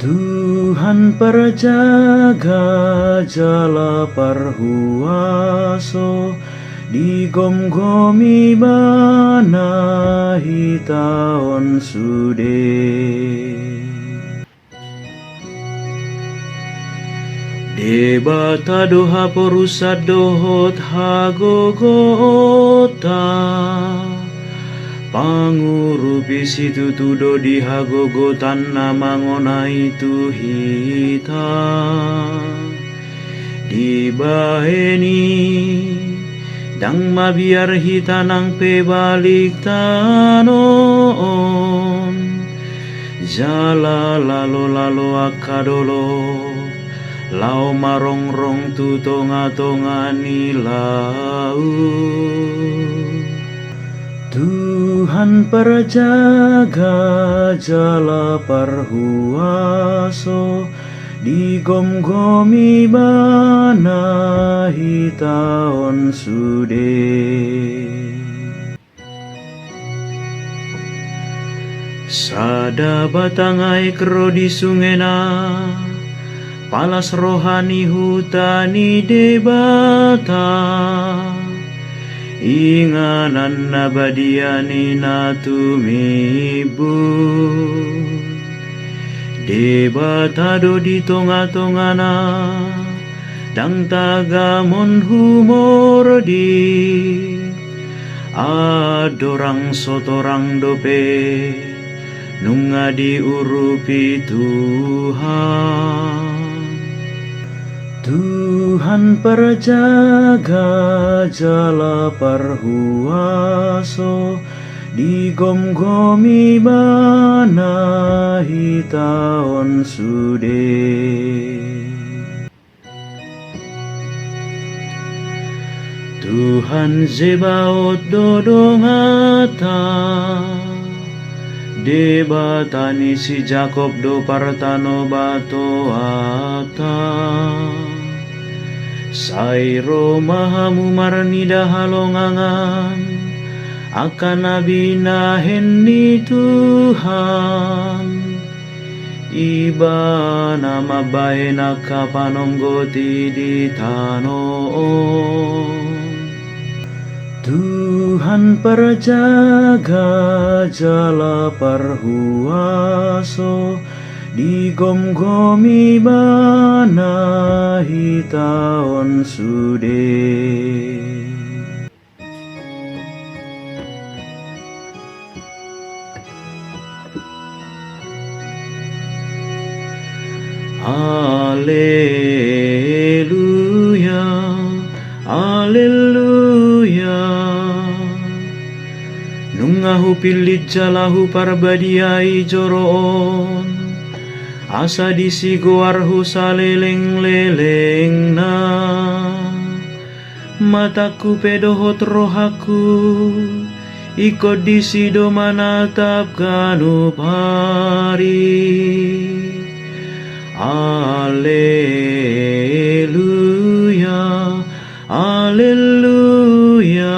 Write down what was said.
Tuhan perjaga jala parhuaso, digomgomi bana hitaon sude. Debata doha porusat dohot hagogota, pangurupi situ tudo di hagogotan namangona itu hita. Dibaheni dang mabiar hita nang pebalik tanon, jala lalo akadolo, lau marongrong tu tonga-tonga ni lau. Tuhan perjaga jala parhuaso, digomgomi bana hitaon sude. Sada batangai kro di sungena, palas rohani hutani debata, inganan nabadiani natumibu. Debatado di tonga-tongana, dang tagamon humor di, adorang sotorang dope, nunga diurupi Tuhan. Tuhan perjaga jala parhuaso, digomgomi bana hitaon sude. Tuhan Zebaot dodongata, debatani si Jakob do partano bato ata. Sairo mahamu marnida halongangan, akan nabinahen ni Tuhan. Iba nama bae nakapanonggoti di tanon. Tuhan perjaga jala parhuaso, digomgomi bana hitaon sude. Alleluia, alleluia. Nungahu pilit jalahu parbadiai joroon, asa disigo arhu saleleng-leleng na. Mataku pedohot rohaku, ikut disido manatap ganupari. Alleluia, alleluia.